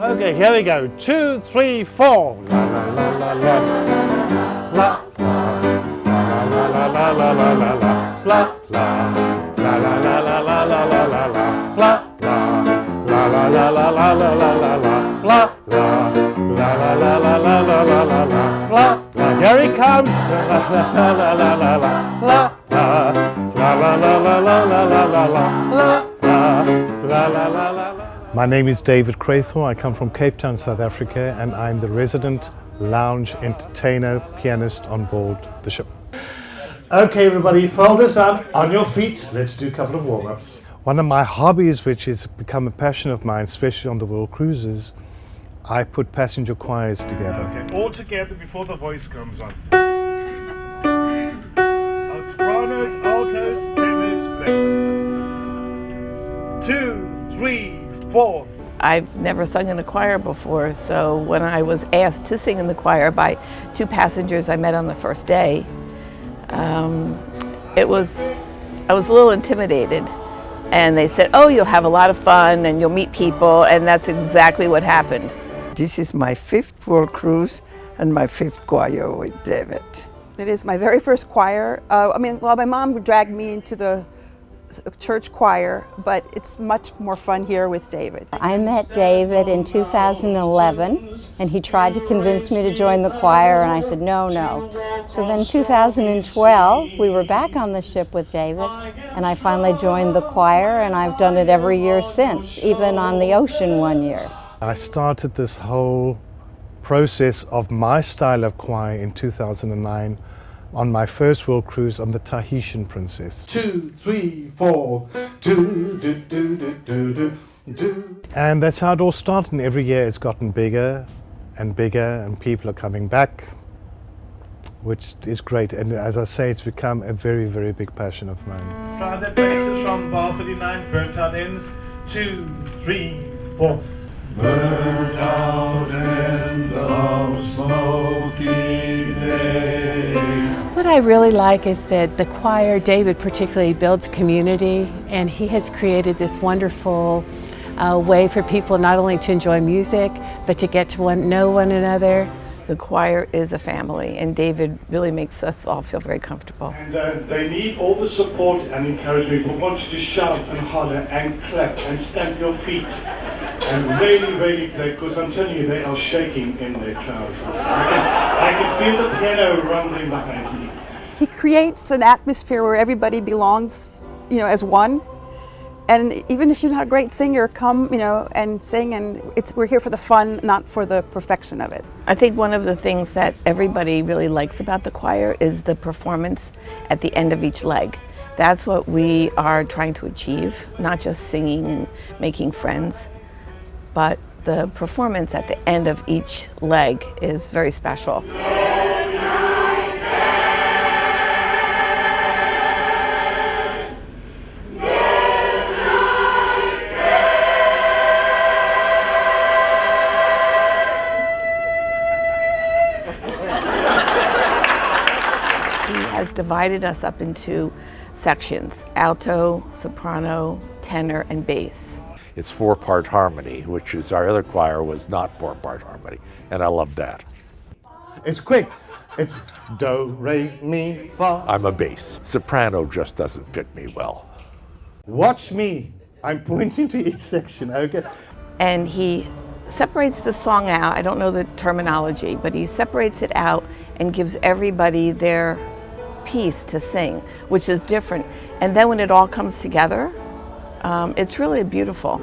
Okay, here we go. 2, 3, 4. La la la la la. La la la la la la la la la. La la la la la la la la la la la. La la la la la la la la la la. La la la la la la la la la la. La la. Here he comes. La la la la la la. La la la la la la la la la la. La la la la. My name is David Crathorne. I come from Cape Town, South Africa, and I'm the resident lounge entertainer, pianist on board the ship. Okay, everybody, fold us up on your feet. Let's do a couple of warm-ups. One of my hobbies, which has become a passion of mine, especially on the world cruises, I put passenger choirs together. Okay, all together before the voice comes on. Sopranos, altos, tenors, bass. 2, 3, 4. I've never sung in a choir before, so when I was asked to sing in the choir by two passengers I met on the first day, I was a little intimidated. And they said, oh, you'll have a lot of fun and you'll meet people, and that's exactly what happened. This is my 5th world cruise and my 5th choir with David. It is my very first choir. My mom dragged me into the church choir, but it's much more fun here with David. I met David in 2011, and he tried to convince me to join the choir, and I said, no. So then 2012, we were back on the ship with David, and I finally joined the choir, and I've done it every year since, even on the ocean one year. I started this whole process of my style of choir in 2009 on my first world cruise on the Tahitian Princess. 2, 3, 4. Do, do, do, do, do, do. And that's how it all started, and every year it's gotten bigger and bigger, and people are coming back, which is great. And as I say, it's become a very, very big passion of mine. Try the basses from bar 39, burnt out ends. 2, 3, 4. Burnt out ends of smoky days. What I really like is that the choir, David particularly, builds community, and he has created this wonderful way for people not only to enjoy music, but to get to know one another. The choir is a family, and David really makes us all feel very comfortable. And they need all the support and encouragement. We want you to shout and holler and clap and stamp your feet and really play, because I'm telling you, they are shaking in their trousers. I can feel the piano rumbling behind me. He creates an atmosphere where everybody belongs, as one. And even if you're not a great singer, come, and sing, and we're here for the fun, not for the perfection of it. I think one of the things that everybody really likes about the choir is the performance at the end of each leg. That's what we are trying to achieve, not just singing and making friends, but the performance at the end of each leg is very special. Has divided us up into sections: alto, soprano, tenor, and bass. It's 4-part harmony, which is our other choir was not 4-part harmony, and I love that. It's quick. It's do, re, mi, fa. I'm a bass. Soprano just doesn't fit me well. Watch me. I'm pointing to each section, okay? And he separates the song out. I don't know the terminology, but he separates it out and gives everybody their piece to sing, which is different. And then when it all comes together, it's really beautiful.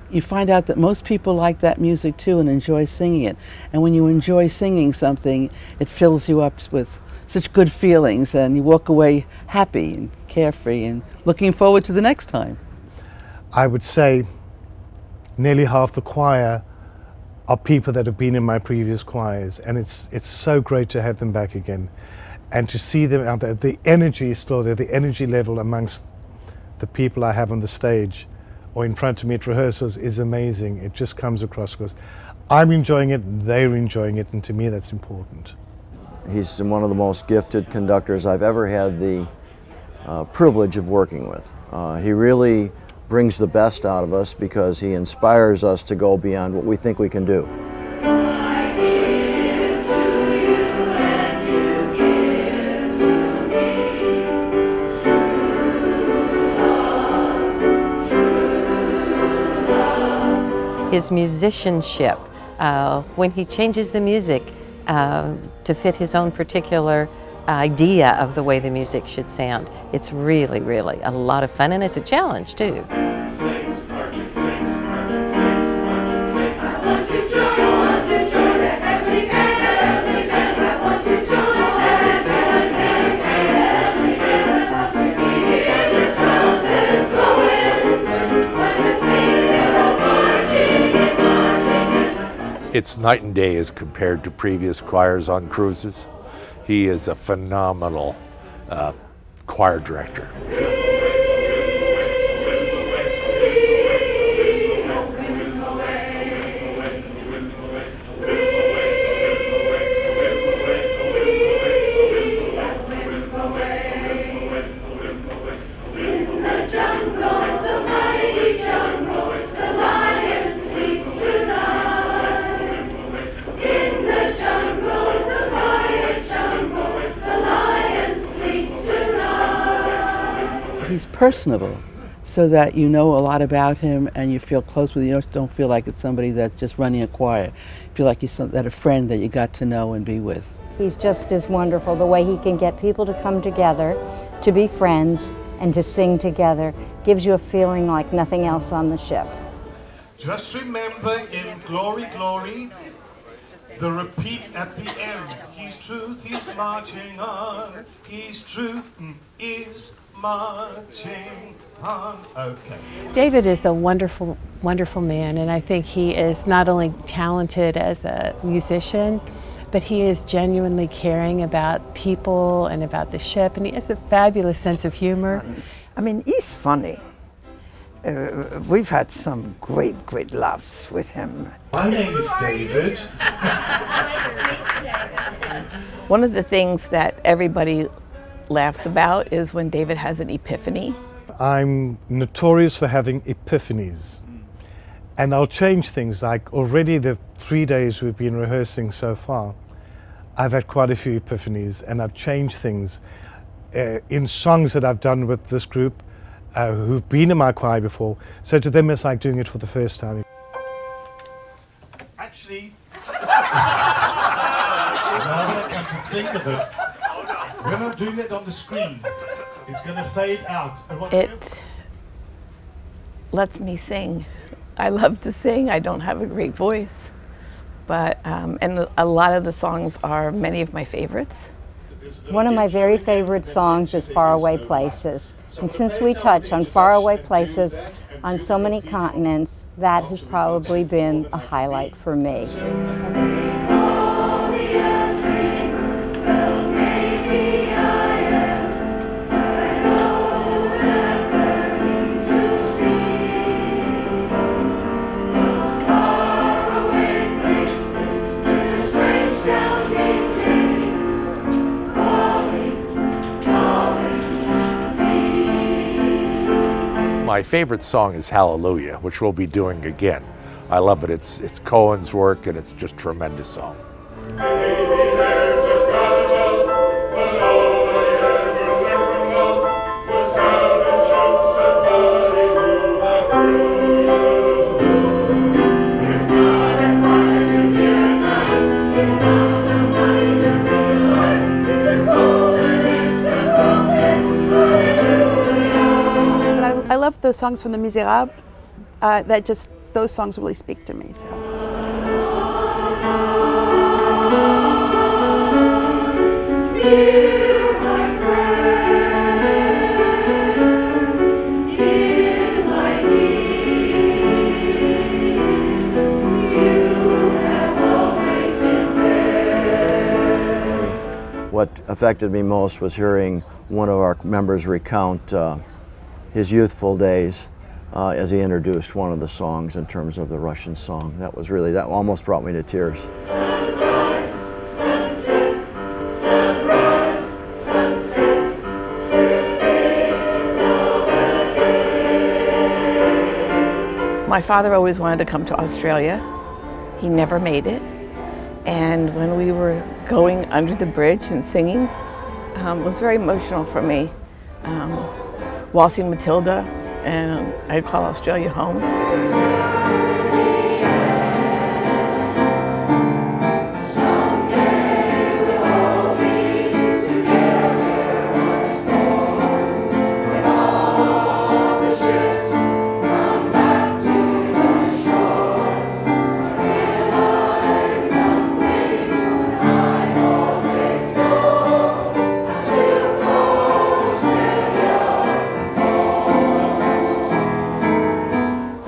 You find out that most people like that music too and enjoy singing it. And when you enjoy singing something, it fills you up with such good feelings, and you walk away happy and carefree and looking forward to the next time. I would say nearly half the choir are people that have been in my previous choirs, and it's so great to have them back again and to see them out there. The energy is still there, the energy level amongst the people I have on the stage or in front of me at rehearsals is amazing. It just comes across because I'm enjoying it, they're enjoying it, and to me that's important. He's one of the most gifted conductors I've ever had the privilege of working with. He really brings the best out of us because he inspires us to go beyond what we think we can do. His musicianship, when he changes the music to fit his own particular idea of the way the music should sound, it's really, really a lot of fun, and it's a challenge too. It's night and day as compared to previous choirs on cruises. He is a phenomenal choir director. He's personable, so that you know a lot about him and you feel close with him. You don't feel like it's somebody that's just running a choir. You feel like he's a friend that you got to know and be with. He's just as wonderful. The way he can get people to come together, to be friends, and to sing together gives you a feeling like nothing else on the ship. Just remember in Glory, Glory, the repeat at the end. His truth is marching on. His truth is marching on. Okay. David is a wonderful, wonderful man, and I think he is not only talented as a musician, but he is genuinely caring about people and about the ship, and he has a fabulous sense of humor. I mean, he's funny. We've had some great laughs with him. My name is David. One of the things that everybody laughs about is when David has an epiphany. I'm notorious for having epiphanies, and I'll change things. Like already the 3 days we've been rehearsing so far, I've had quite a few epiphanies, and I've changed things in songs that I've done with this group who've been in my choir before. So to them it's like doing it for the first time. Actually, now that I come to think of it, when I'm doing it on the screen, it's going to fade out. It lets me sing. I love to sing. I don't have a great voice, but and a lot of the songs are many of my favorites. One of my very favorite songs is Faraway Places. And since we touch on faraway places on so many continents, that has probably been a highlight for me. My favorite song is Hallelujah, which we'll be doing again. I love it. It's Cohen's work, and it's just a tremendous song. I love those songs from the Miserables. Those songs really speak to me. So. What affected me most was hearing one of our members recount his youthful days as he introduced one of the songs in terms of the Russian song. That almost brought me to tears. Sunrise, sunset, sunrise, sunset, My father always wanted to come to Australia. He never made it. And when we were going under the bridge and singing, it was very emotional for me. Waltzing Matilda, and I'd call Australia home.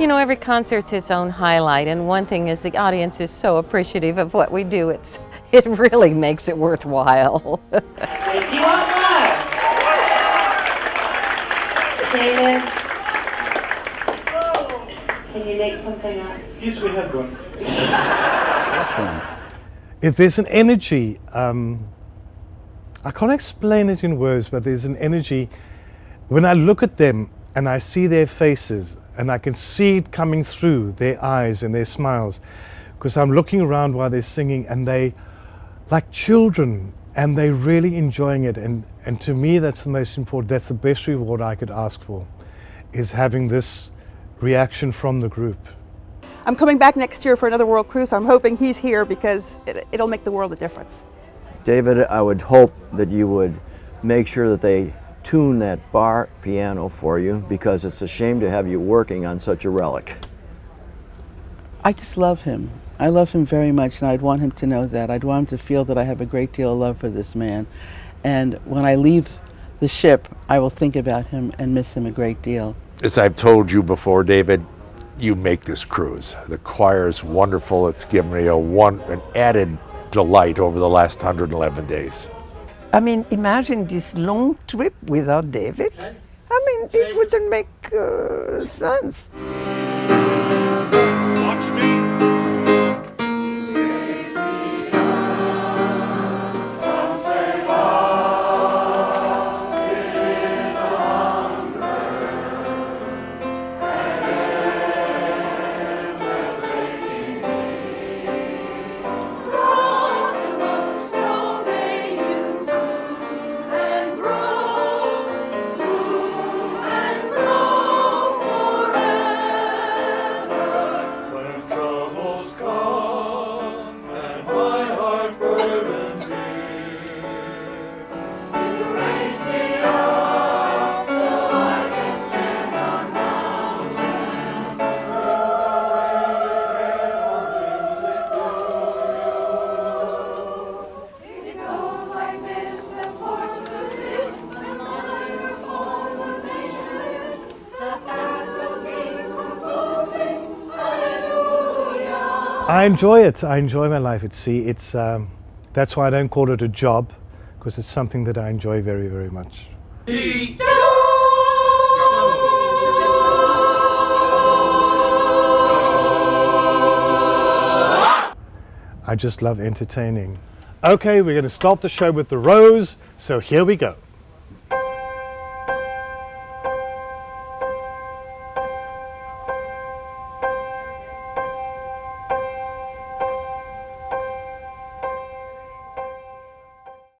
You know, every concert's its own highlight, and one thing is the audience is so appreciative of what we do. It really makes it worthwhile. Do you want more? David? Can you make something up? Yes, we have one. If there's an energy, I can't explain it in words, but there's an energy. When I look at them and I see their faces, and I can see it coming through their eyes and their smiles, because I'm looking around while they're singing, and they, like children, and they're really enjoying it. And to me, that's the most important. That's the best reward I could ask for, is having this reaction from the group. I'm coming back next year for another World Cruise. I'm hoping he's here because it'll make the world a difference. David, I would hope that you would make sure that they tune that bar piano for you, because it's a shame to have you working on such a relic. I just love him. I love him very much, and I'd want him to know that. I'd want him to feel that I have a great deal of love for this man. And when I leave the ship, I will think about him and miss him a great deal. As I've told you before, David, you make this cruise. The choir is wonderful. It's given me an added delight over the last 111 days. I mean, imagine this long trip without David. I mean, it wouldn't make sense. Watch me. I enjoy it. I enjoy my life at sea. That's why I don't call it a job, because it's something that I enjoy very, very much. I just love entertaining. Okay, we're going to start the show with the Rose, so here we go.